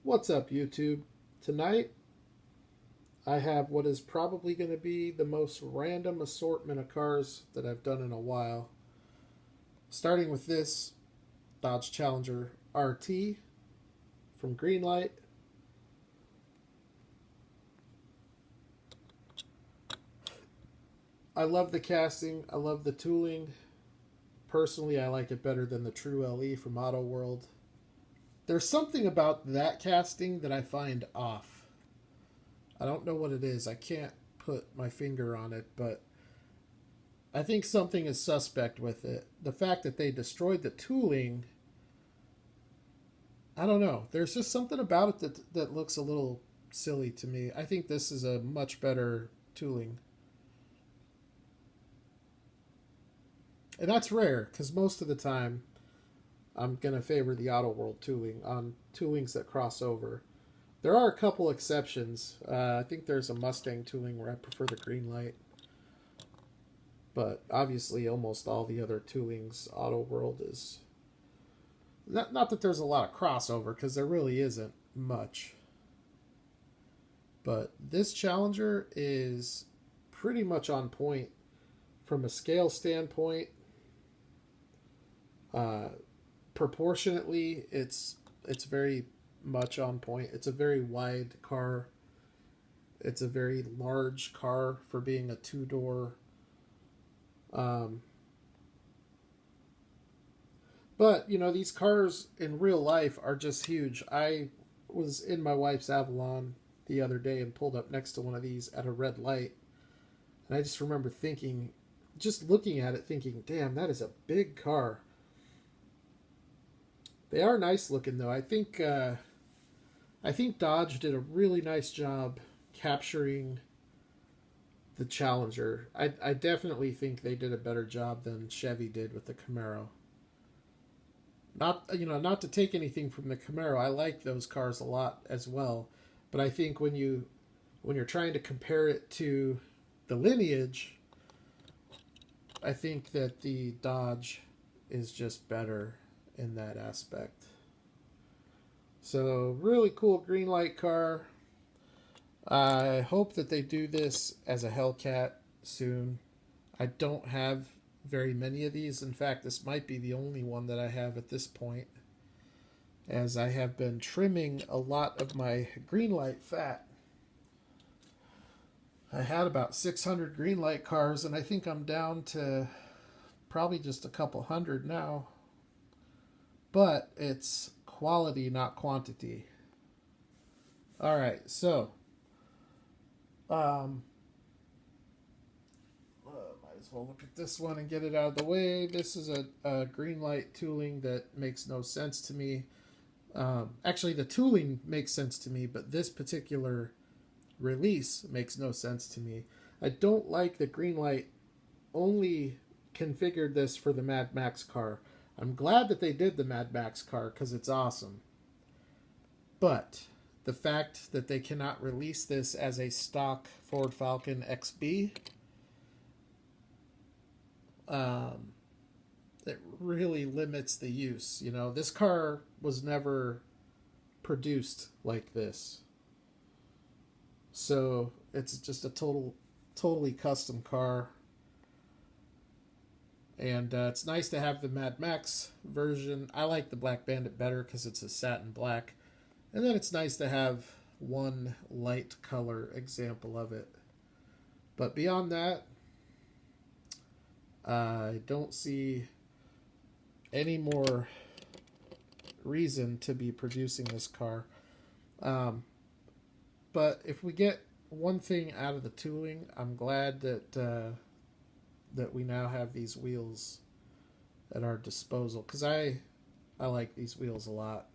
What's up, YouTube? Tonight, I have what is probably going to be the most random assortment of cars that I've done in a while. Starting with this Dodge Challenger RT from Greenlight. I love the casting, I love the tooling. Personally, I like it better than the True LE from Auto World. There's something about that casting that I find off. I don't know what it is. I can't put my finger on it, but I think something is suspect with it. The fact that they destroyed the tooling, I don't know. There's just something about it that looks a little silly to me. I think this is a much better tooling. And that's rare, because most of the time I'm going to favor the Auto World tooling on toolings that cross over. There are a couple exceptions. I think there's a Mustang tooling where I prefer the Greenlight. But obviously almost all the other toolings, Auto World is... Not that there's a lot of crossover, because there really isn't much. But this Challenger is pretty much on point from a scale standpoint. Proportionately, it's very much on point. It's a very wide car. It's a very large car for being a two-door. But, you know, these cars in real life are just huge. I was in my wife's Avalon the other day and pulled up next to one of these at a red light. And I just remember thinking, just looking at it, thinking, damn, that is a big car. They are nice looking, though. I think Dodge did a really nice job capturing the Challenger. I definitely think they did a better job than Chevy did with the Camaro. Not to take anything from the Camaro. I like those cars a lot as well, but I think when you're trying to compare it to the lineage, I think that the Dodge is just better in that aspect. So, really cool Greenlight car. I hope that they do this as a Hellcat soon. I don't have very many of these. In fact, this might be the only one that I have at this point, as I have been trimming a lot of my Greenlight fat. I had about 600 Greenlight cars, and I think I'm down to probably just a couple hundred now. But it's quality, not quantity. All right, so might as well look at this one and get it out of the way. This is a Greenlight tooling that makes no sense to me. Actually, the tooling makes sense to me, but this particular release makes no sense to me. I don't like that Greenlight only configured this for the Mad Max car. I'm glad that they did the Mad Max car because it's awesome. But the fact that they cannot release this as a stock Ford Falcon XB, it really limits the use. You know, this car was never produced like this. So it's just a totally custom car. And it's nice to have the Mad Max version. I like the Black Bandit better because it's a satin black. And then it's nice to have one light color example of it. But beyond that, I don't see any more reason to be producing this car. But if we get one thing out of the tooling, I'm glad that we now have these wheels at our disposal, because I like these wheels a lot.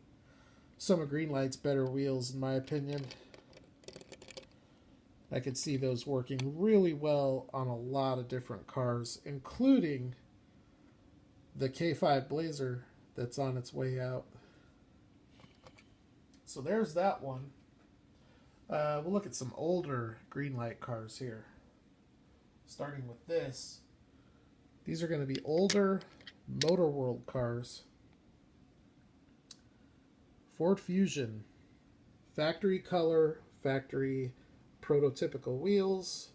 Some of Greenlight's better wheels, in my opinion. I could see those working really well on a lot of different cars, including the K5 Blazer that's on its way out. So there's that one. We'll look at some older Greenlight cars here. Starting with this. These are going to be older Motor World cars. Ford Fusion factory color, factory prototypical wheels,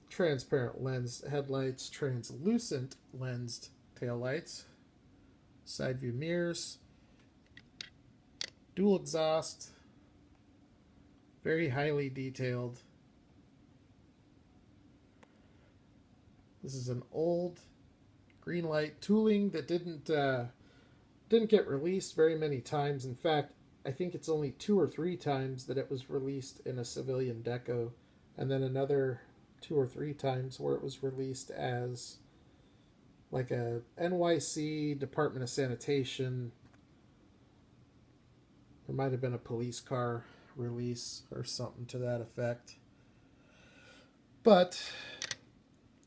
transparent lensed headlights, translucent lensed taillights, side view mirrors, dual exhaust, very highly detailed. This is an old Greenlight tooling that didn't get released very many times. In fact, I think it's only 2 or 3 times that it was released in a civilian deco, and then another 2 or 3 times where it was released as like a NYC Department of Sanitation. There might have been a police car release or something to that effect. But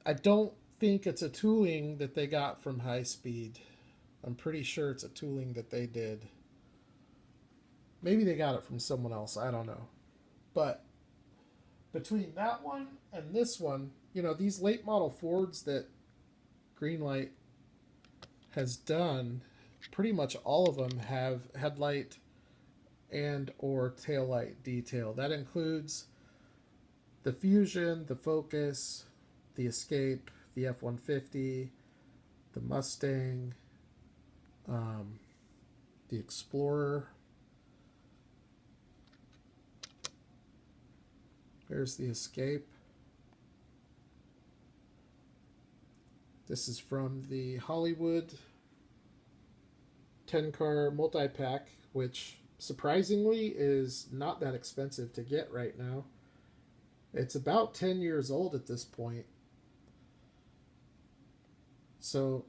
I don't think it's a tooling that they got from High Speed. I'm pretty sure it's a tooling that they did. Maybe they got it from someone else. I don't know. But between that one and this one, you know, these late model Fords that Greenlight has done, pretty much all of them have headlight and or taillight detail. That includes the Fusion, the Focus, the Escape, the F-150, the Mustang, the Explorer. There's the Escape. This is from the Hollywood 10-car multi-pack, which surprisingly is not that expensive to get right now. It's about 10 years old at this point. So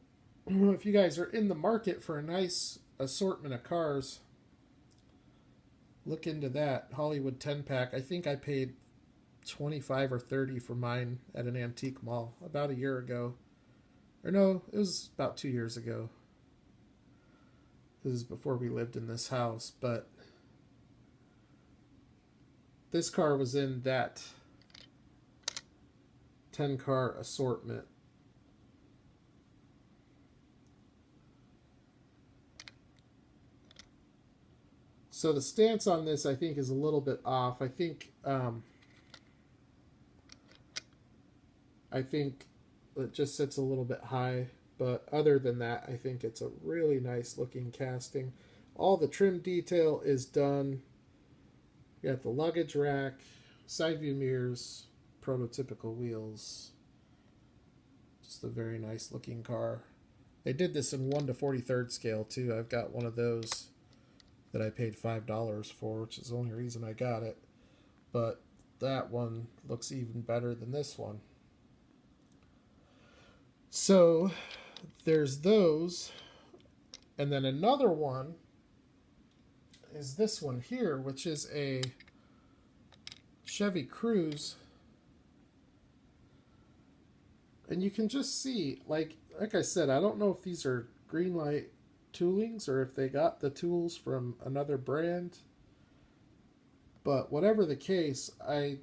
if you guys are in the market for a nice assortment of cars, look into that Hollywood 10-pack. I think I paid $25 or $30 for mine at an antique mall about a year ago. Or no, it was about 2 years ago. This is before we lived in this house, but this car was in that 10-car assortment. So the stance on this, I think, is a little bit off. I think it just sits a little bit high, but other than that, I think it's a really nice looking casting. All the trim detail is done. You got the luggage rack, side view mirrors, prototypical wheels. Just a very nice looking car. They did this in 1/43 scale too. I've got one of those that I paid $5 for, which is the only reason I got it. But that one looks even better than this one. So there's those. And then another one is this one here, which is a Chevy Cruze. And you can just see, like I said, I don't know if these are Greenlight toolings or if they got the tools from another brand. But whatever the case, I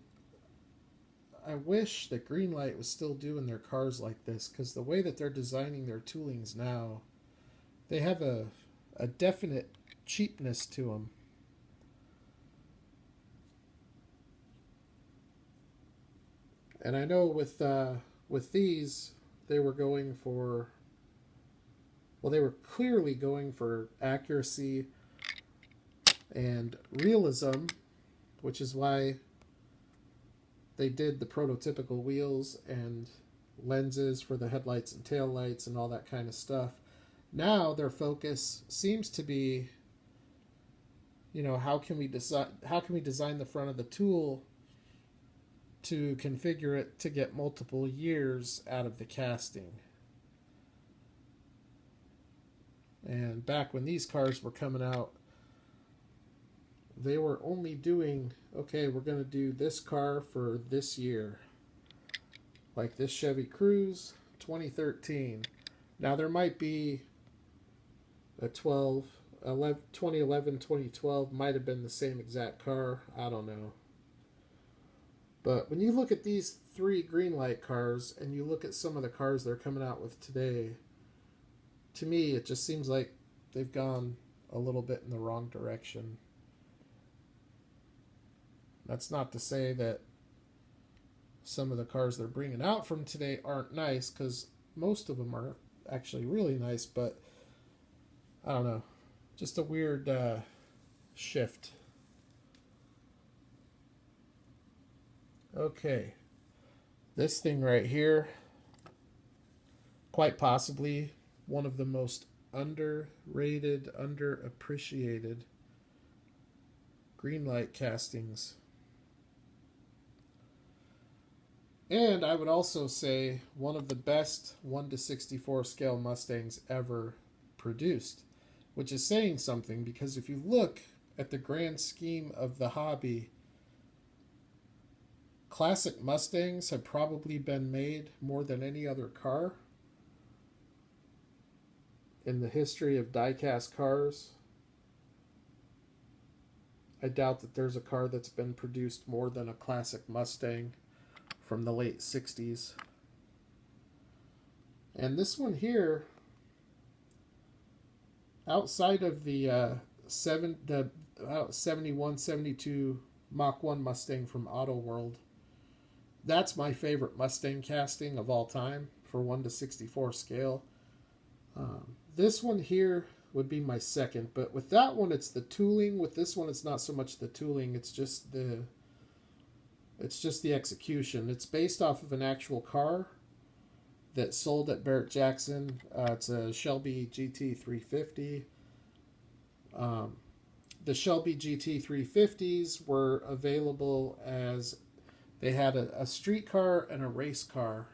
wish that Greenlight was still doing their cars like this, because the way that they're designing their toolings now, they have a definite cheapness to them. And I know with these, they were going for, well, they were clearly going for accuracy and realism, which is why they did the prototypical wheels and lenses for the headlights and taillights and all that kind of stuff. Now their focus seems to be, you know, how can we design the front of the tool to configure it to get multiple years out of the casting. And back when these cars were coming out, they were only doing, okay, we're going to do this car for this year. Like this Chevy Cruze 2013. Now there might be a 2011, 2012 might have been the same exact car. I don't know. But when you look at these 3 Greenlight cars and you look at some of the cars they're coming out with today, to me it just seems like they've gone a little bit in the wrong direction. That's not to say that some of the cars they're bringing out from today aren't nice, because most of them are actually really nice, but I don't know. Just a weird shift. Okay. This thing right here, quite possibly one of the most underrated, underappreciated Greenlight castings. And I would also say one of the best 1/64 scale Mustangs ever produced, which is saying something, because if you look at the grand scheme of the hobby, classic Mustangs have probably been made more than any other car in the history of die-cast cars. I doubt that there's a car that's been produced more than a classic Mustang from the late 60s. And this one here, outside of the 71, 72 Mach 1 Mustang from Auto World, that's my favorite Mustang casting of all time for 1/64 scale. This one here would be my second, but with that one it's the tooling. With this one it's not so much the tooling, it's just the execution. It's based off of an actual car that sold at Barrett Jackson. It's a Shelby GT350. The Shelby GT350s were available as they had a street car and a race car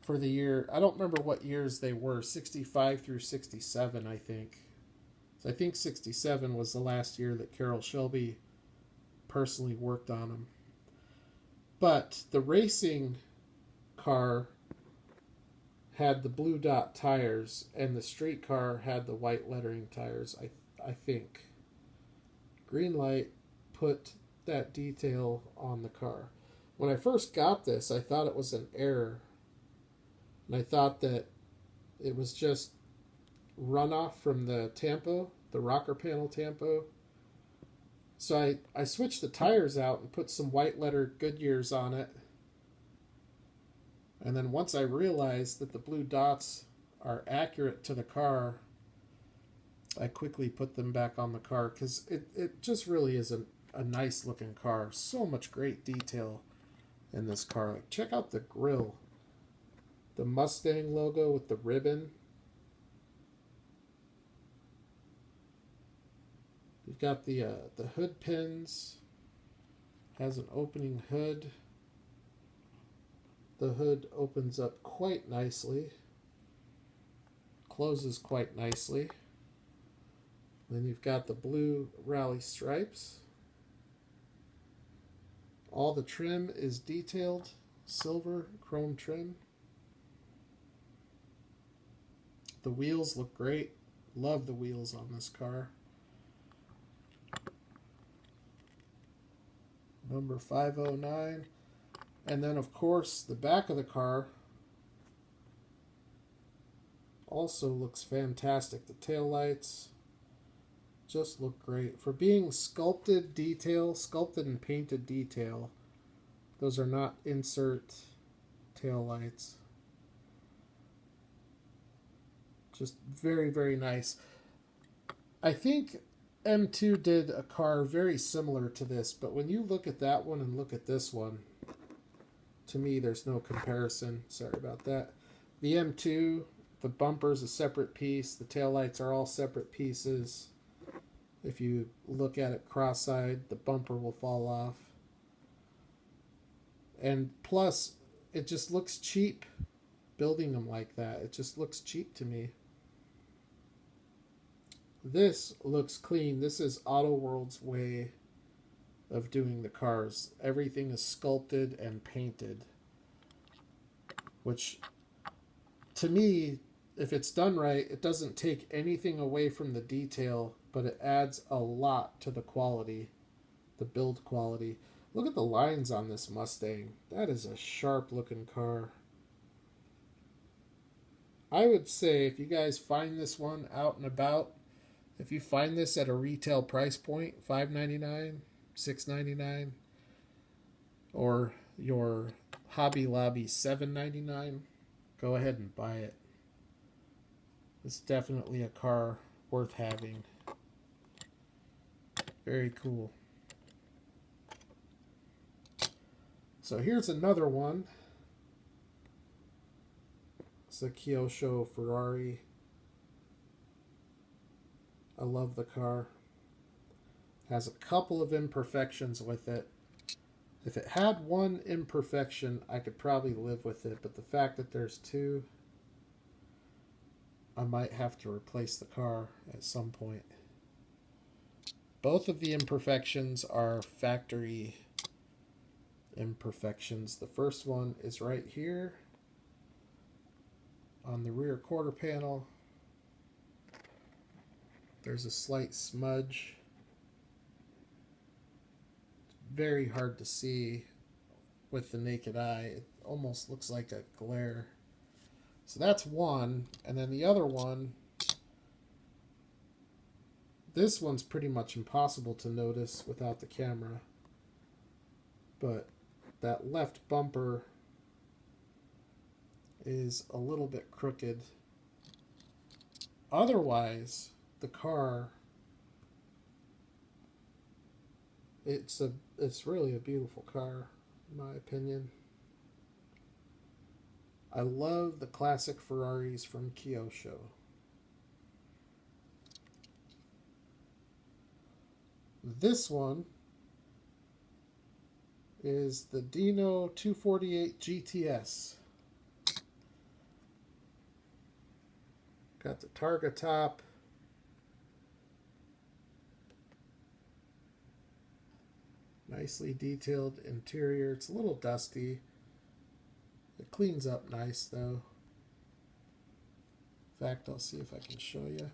for the year. I don't remember what years they were, 65 through 67, I think. So I think 67 was the last year that Carroll Shelby personally worked on them. But the racing car had the blue dot tires, and the street car had the white lettering tires, I think. Greenlight put that detail on the car. When I first got this, I thought it was an error. And I thought that it was just runoff from the tampo, the rocker panel tampo. So I switched the tires out and put some white letter Goodyears on it. And then once I realized that the blue dots are accurate to the car, I quickly put them back on the car, because it just really is a nice looking car. So much great detail in this car. Like, check out the grille. The Mustang logo with the ribbon. You've got the hood pins. Has an opening hood. The hood opens up quite nicely. Closes quite nicely. Then you've got the blue rally stripes. All the trim is detailed. Silver chrome trim. The wheels look great. Love the wheels on this car. Number 509. And then, of course, the back of the car also looks fantastic. The taillights just look great. For being sculpted and painted detail, those are not insert taillights. Just very, very nice. I think M2 did a car very similar to this, but when you look at that one and look at this one, to me, there's no comparison. Sorry about that. The M2, the bumper's a separate piece. The taillights are all separate pieces. If you look at it cross-eyed, the bumper will fall off. And plus, it just looks cheap building them like that. It just looks cheap to me. This looks clean. This is Auto World's way of doing the cars. Everything is sculpted and painted, which to me, if it's done right, it doesn't take anything away from the detail, but it adds a lot to the quality, the build quality. Look at the lines on this Mustang. That is a sharp looking car. I would say if you guys find this one out and about If you find this at a retail price point, $5.99, $6.99, or your Hobby Lobby $7.99, go ahead and buy it. It's definitely a car worth having. Very cool. So here's another one. It's a Kyosho Ferrari. I love the car. Has a couple of imperfections with it. If it had one imperfection, I could probably live with it. But the fact that there's two, I might have to replace the car at some point. Both of the imperfections are factory imperfections. The first one is right here on the rear quarter panel. There's a slight smudge. It's very hard to see with the naked eye. It almost looks like a glare. So that's one. And then the other one, this one's pretty much impossible to notice without the camera. But that left bumper is a little bit crooked. Otherwise, the car, it's really a beautiful car, in my opinion. I love the classic Ferraris from Kyosho. This one is the Dino 248 GTS. Got the Targa top. Nicely detailed interior. It's a little dusty. It cleans up nice though. In fact, I'll see if I can show you.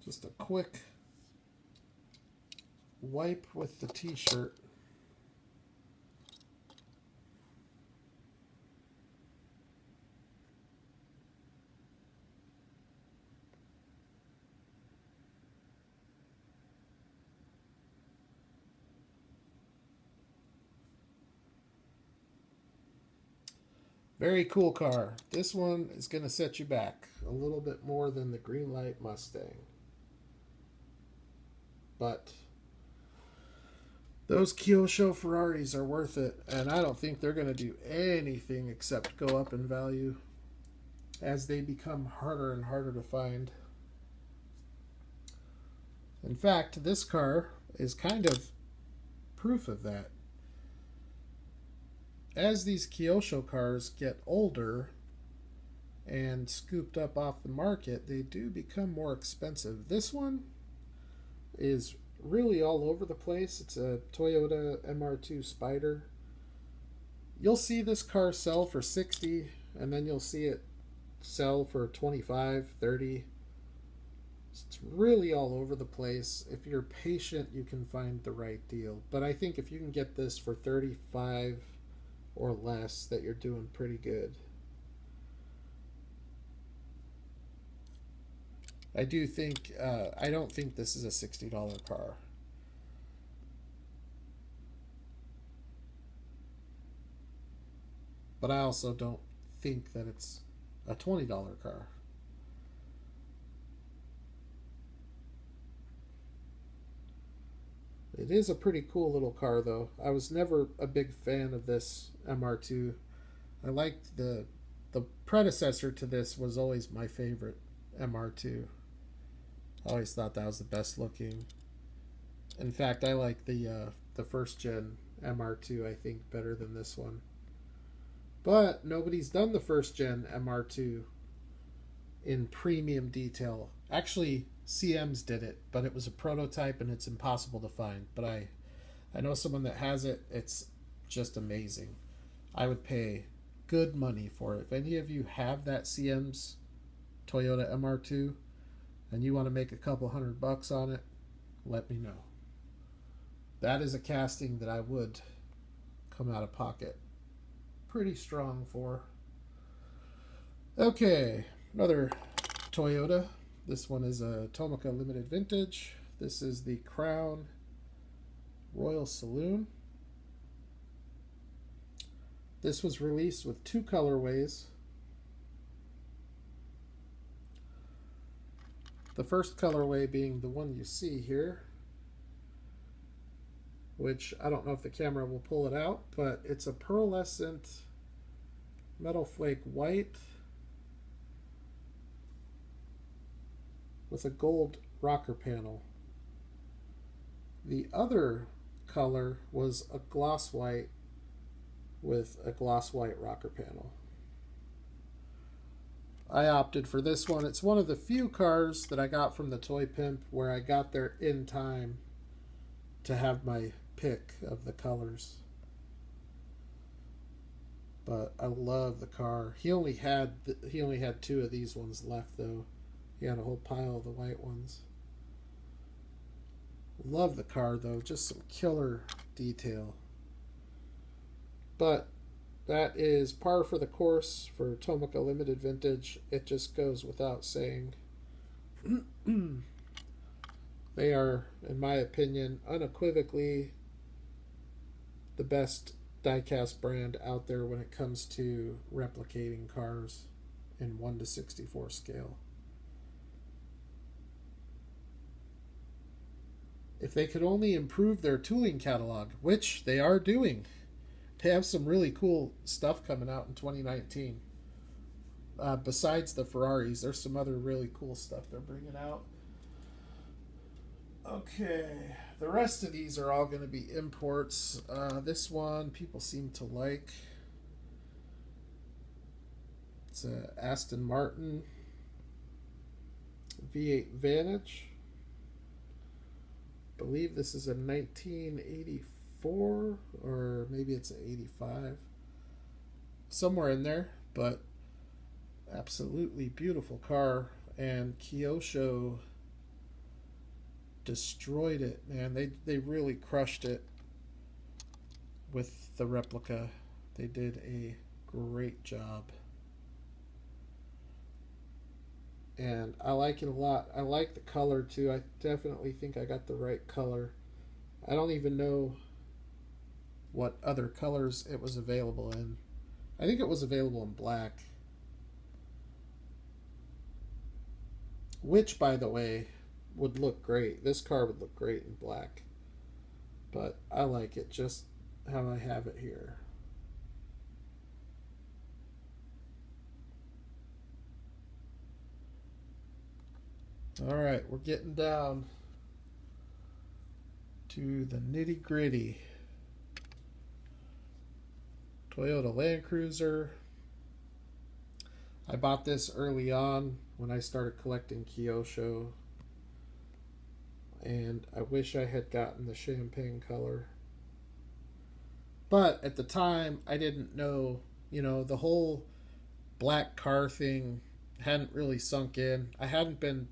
Just a quick wipe with the t-shirt. Very cool car. This one is going to set you back a little bit more than the Greenlight Mustang. But those Kyosho Ferraris are worth it, and I don't think they're going to do anything except go up in value as they become harder and harder to find. In fact, this car is kind of proof of that. As these Kyosho cars get older and scooped up off the market, they do become more expensive. This one is really all over the place. It's a Toyota MR2 Spider. You'll see this car sell for $60, and then you'll see it sell for $25, $30. It's really all over the place. If you're patient, you can find the right deal. But I think if you can get this for $35 or less, that you're doing pretty good. I do think, I don't think this is a $60 car. But I also don't think that it's a $20 car. It is a pretty cool little car, though. I was never a big fan of this MR2. I liked the predecessor to this was always my favorite, MR2. I always thought that was the best looking. In fact, I like the first gen MR2, I think, better than this one. But nobody's done the first gen MR2 in premium detail. Actually, CM's did it, but it was a prototype and it's impossible to find. But I know someone that has it. It's just amazing. I would pay good money for it. If any of you have that CM's Toyota MR2 and you want to make a couple $100 on it, let me know. That is a casting that I would come out of pocket pretty strong for. Okay, another Toyota. This one is a Tomica Limited Vintage. This is the Crown Royal Saloon. This was released with 2 colorways. The first colorway being the one you see here, which I don't know if the camera will pull it out, but it's a pearlescent metal flake white with a gold rocker panel. The other color was a gloss white with a gloss white rocker panel. I opted for this one. It's one of the few cars that I got from the Toy Pimp where I got there in time to have my pick of the colors. But I love the car. He only had 2 of these ones left though. He had a whole pile of the white ones. Love the car though, just some killer detail. But that is par for the course for Tomica Limited Vintage. It just goes without saying. They are, in my opinion, unequivocally the best diecast brand out there when it comes to replicating cars in 1:64 scale. If they could only improve their tooling catalog, which they are doing. They have some really cool stuff coming out in 2019. Besides the Ferraris, there's some other really cool stuff they're bringing out. Okay, the rest of these are all going to be imports. This one people seem to like. It's a Aston Martin V8 Vantage. I believe this is a 1984 or maybe it's an 85. Somewhere in there, but absolutely beautiful car. And Kyosho destroyed it, man. They really crushed it with the replica. They did a great job. And I like it a lot. I like the color too. I definitely think I got the right color. I don't even know what other colors it was available in. I think it was available in black. Which, by the way, would look great. This car would look great in black. But I like it just how I have it here. Alright, we're getting down to the nitty gritty. Toyota Landcruiser. I bought this early on when I started collecting Kyosho. And I wish I had gotten the champagne color. But at the time, I didn't know, the whole black car thing hadn't really sunk in. I hadn't been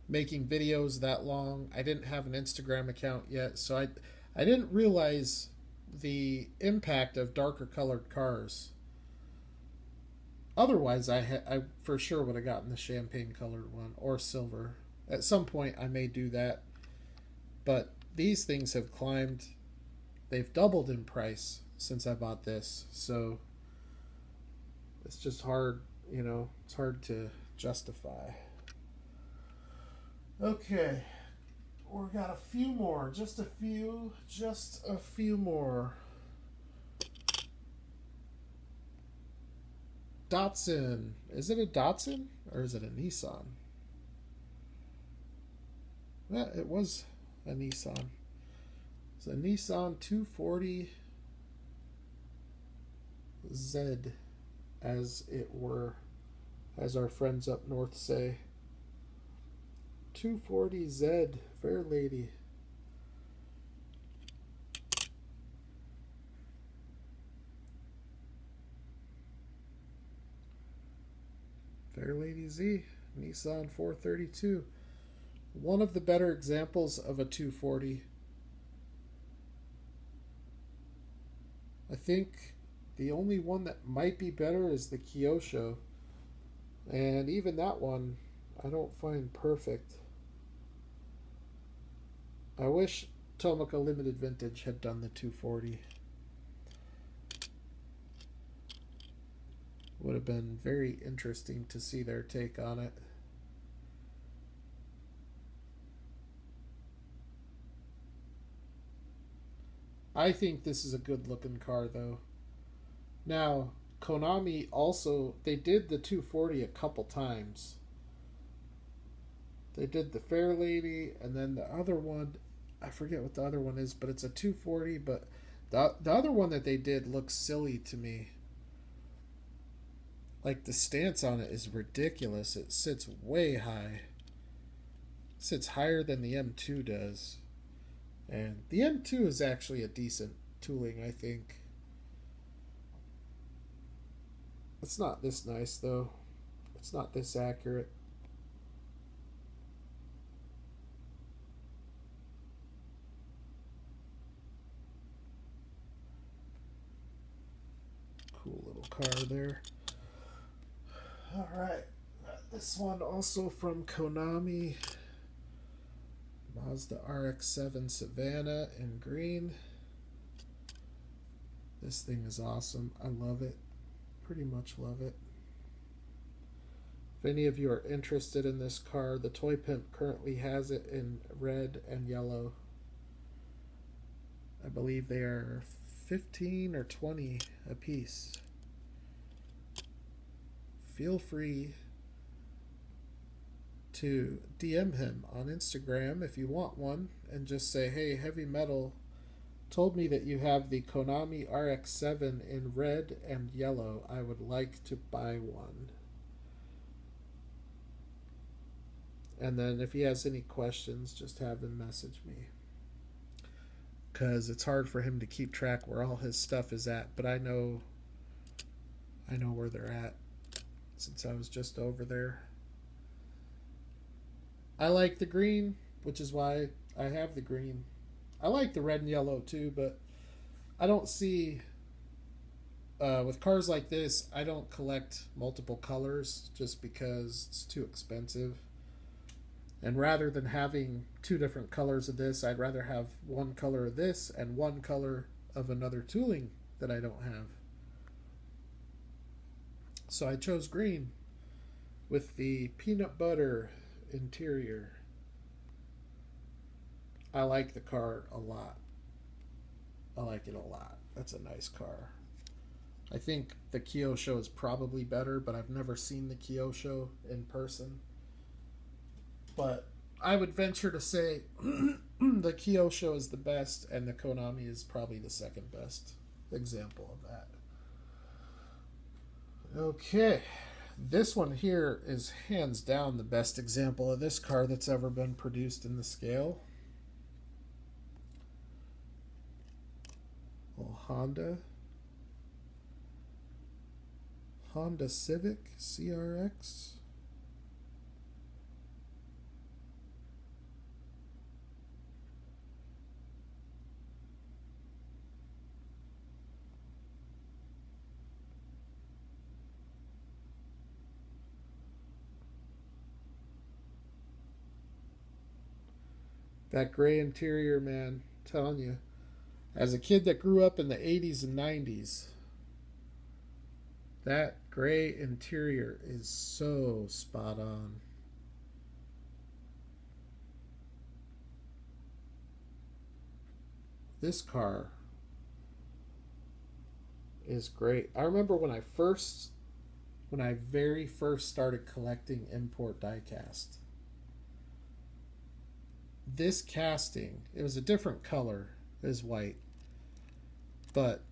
making videos that long. I didn't have an Instagram account yet, so I didn't realize the impact of darker colored cars. Otherwise, I for sure would have gotten the champagne colored one or silver. At some point, I may do that. But these things have climbed. They've doubled in price since I bought this. So it's just hard, it's hard to justify. Okay, we've got a few more, just a few more. Datsun. Is it a Datsun or is it a Nissan? Yeah, it was a Nissan. It's a Nissan 240Z, as it were, as our friends up north say. 240Z, fair lady. Fair Lady Z, Nissan 432. One of the better examples of a 240. I think the only one that might be better is the Kyosho. And even that one, I don't find perfect. I wish Tomica Limited Vintage had done the 240. Would have been very interesting to see their take on it. I think this is a good looking car though. Now, Konami also, they did the 240 a couple times. They did the Fair Lady, and then the other one, I forget what the other one is, but it's a 240, but the other one that they did looks silly to me. Like, the stance on it is ridiculous. It sits way high. It sits higher than the M2 does. And the M2 is actually a decent tooling, I think. It's not this nice, though. It's not this accurate. Cool little car there. Alright. This one also from Konami. Mazda RX-7 Savannah in green. This thing is awesome. I love it. Pretty much love it. If any of you are interested in this car, the Toy Pimp currently has it in red and yellow. I believe they are 15 or 20 a piece. Feel free to DM him on Instagram if you want one and just say, hey, Heavy Metal told me that you have the Konami RX-7 in red and yellow. I would like to buy one. And then if he has any questions, just have him message me. Because it's hard for him to keep track where all his stuff is at. But I know where they're at since I was just over there. I like the green, which is why I have the green. I like the red and yellow too, but I don't see... with cars like this, I don't collect multiple colors just because it's too expensive. And rather than having two different colors of this, I'd rather have one color of this and one color of another tooling that I don't have. So I chose green with the peanut butter interior. I like the car a lot. I like it a lot. That's a nice car. I think the Kyosho is probably better, but I've never seen the Kyosho in person. But I would venture to say the Kyosho is the best, and the Konami is probably the second best example of that. Okay, this one here is hands down the best example of this car that's ever been produced in the scale. Little Honda Civic CRX. That gray interior, man, I'm telling you. As a kid that grew up in the 80s and 90s, that gray interior is so spot on. This car is great. I remember when I very first started collecting import diecast. This casting, it was a different color, it was white, but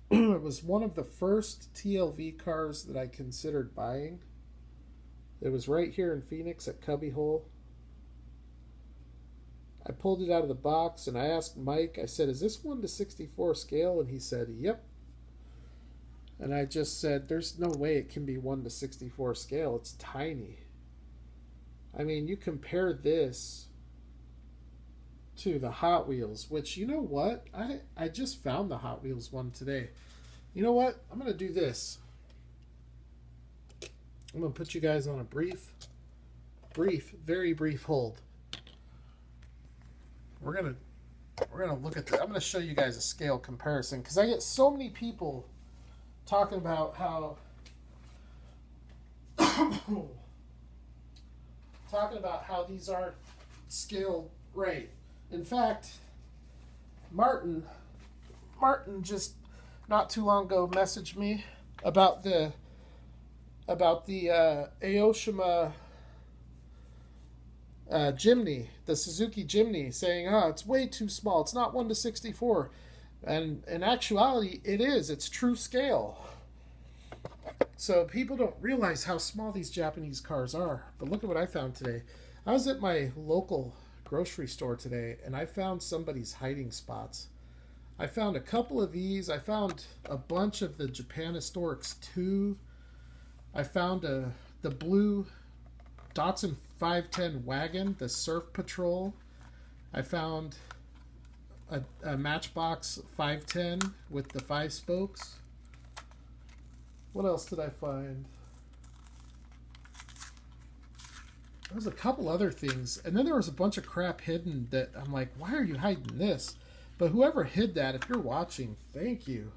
it was one of the first TLV cars that I considered buying. It was right here in Phoenix at Cubbyhole. I pulled it out of the box and I asked Mike, I said, is this 1:64 scale? And he said, yep. And I just said, there's no way it can be 1:64 scale. It's tiny. I mean, you compare this to the Hot Wheels, which, you know what? I just found the Hot Wheels one today. You know what? I'm going to do this. I'm going to put you guys on a brief very brief hold. We're gonna look at the. I'm gonna show you guys a scale comparison because I get so many people talking about how these aren't scaled right. In fact, Martin just not too long ago messaged me about the Aoshima Jimny, the Suzuki Jimny, saying, "Oh, it's way too small. It's not 1:64," and in actuality, it is. It's true scale. So people don't realize how small these Japanese cars are. But look at what I found today. I was at my local grocery store today, and I found somebody's hiding spots. I found a couple of these. I found a bunch of the Japan Historics 2. I found the blue Datsun 510 wagon, the Surf Patrol. I found a Matchbox 510 with the 5 spokes. What else did I find? There was a couple other things. And then there was a bunch of crap hidden that I'm like, why are you hiding this? But whoever hid that, if you're watching, thank you.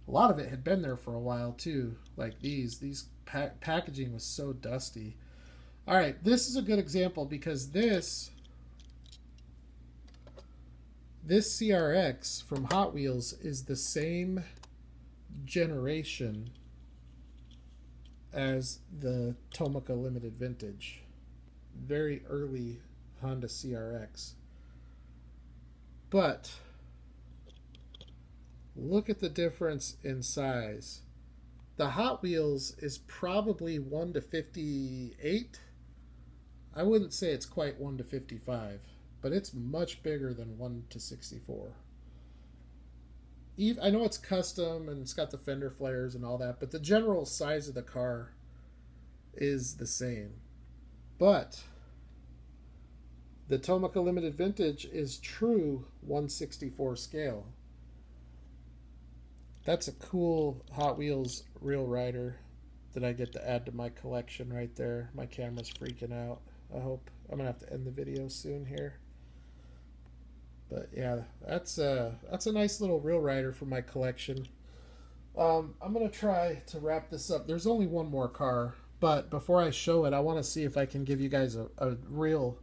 A lot of it had been there for a while too. Like these packaging was so dusty. All right, this is a good example because this CRX from Hot Wheels is the same generation as the Tomica Limited Vintage. Very early Honda CRX. But look at the difference in size. The Hot Wheels is probably 1:58. I wouldn't say it's quite 1:55, but it's much bigger than 1:64. I know it's custom and it's got the fender flares and all that, but the general size of the car is the same. But the Tomica Limited Vintage is true 1/64 scale. That's a cool Hot Wheels Real Rider that I get to add to my collection right there. My camera's freaking out. I hope I'm gonna have to end the video soon here. But yeah, that's a nice little Real Rider for my collection. I'm gonna try to wrap this up. There's only one more car, but before I show it, I want to see if I can give you guys a real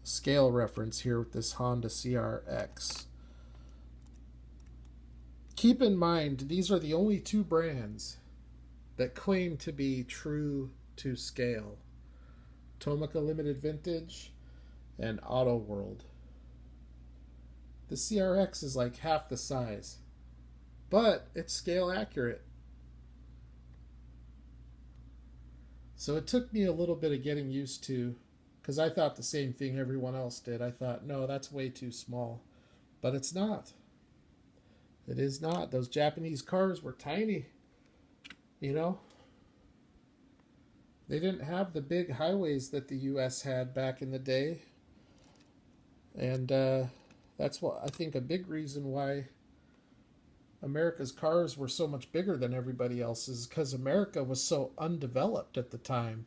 scale reference here with this Honda CRX. Keep in mind, these are the only two brands that claim to be true to scale. Tomica Limited Vintage and Auto World. The CRX is like half the size, but it's scale accurate. So it took me a little bit of getting used to, because I thought the same thing everyone else did. I thought, no, that's way too small. But it's not. It is not. Those Japanese cars were tiny. You know? They didn't have the big highways that the U.S. had back in the day. And that's what I think a big reason why America's cars were so much bigger than everybody else's, because America was so undeveloped at the time.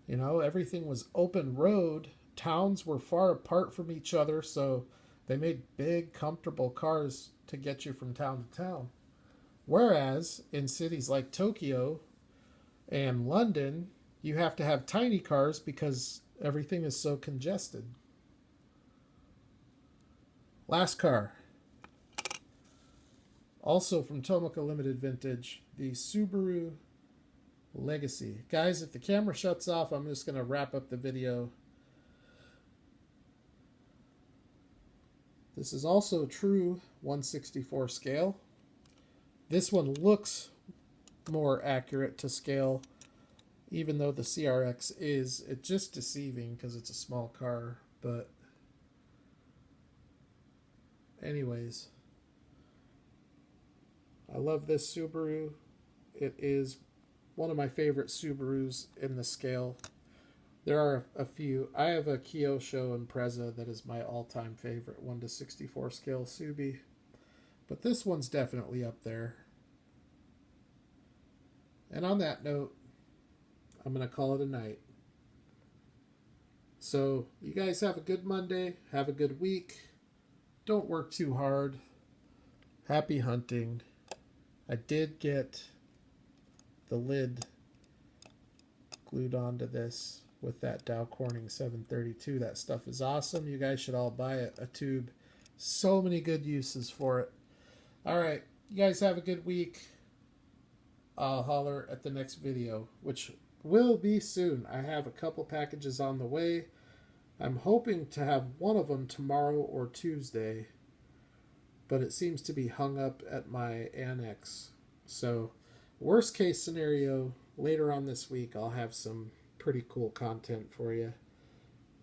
You know, everything was open road. Towns were far apart from each other, so they made big, comfortable cars to get you from town to town. Whereas in cities like Tokyo and London, you have to have tiny cars because everything is so congested. Last car. Also from Tomica Limited Vintage, the Subaru Legacy. Guys, if the camera shuts off, I'm just going to wrap up the video. This is also true 1/64 scale. This one looks more accurate to scale, even though the CRX is. It's just deceiving because it's a small car. But anyways, I love this Subaru. It is one of my favorite Subarus in the scale. There are a few. I have a Kyosho Impreza that is my all-time favorite 1/64 scale Subi. But this one's definitely up there. And on that note, I'm going to call it a night. So you guys have a good Monday. Have a good week. Don't work too hard. Happy hunting. I did get the lid glued onto this with that Dow Corning 732. That stuff is awesome. You guys should all buy it. A tube. So many good uses for it. All right. You guys have a good week. I'll holler at the next video, which will be soon. I have a couple packages on the way. I'm hoping to have one of them tomorrow or Tuesday, but it seems to be hung up at my annex. So, worst case scenario, later on this week, I'll have some pretty cool content for you.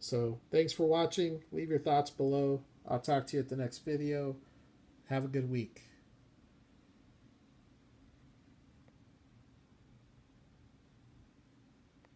So, thanks for watching. Leave your thoughts below. I'll talk to you at the next video. Have a good week.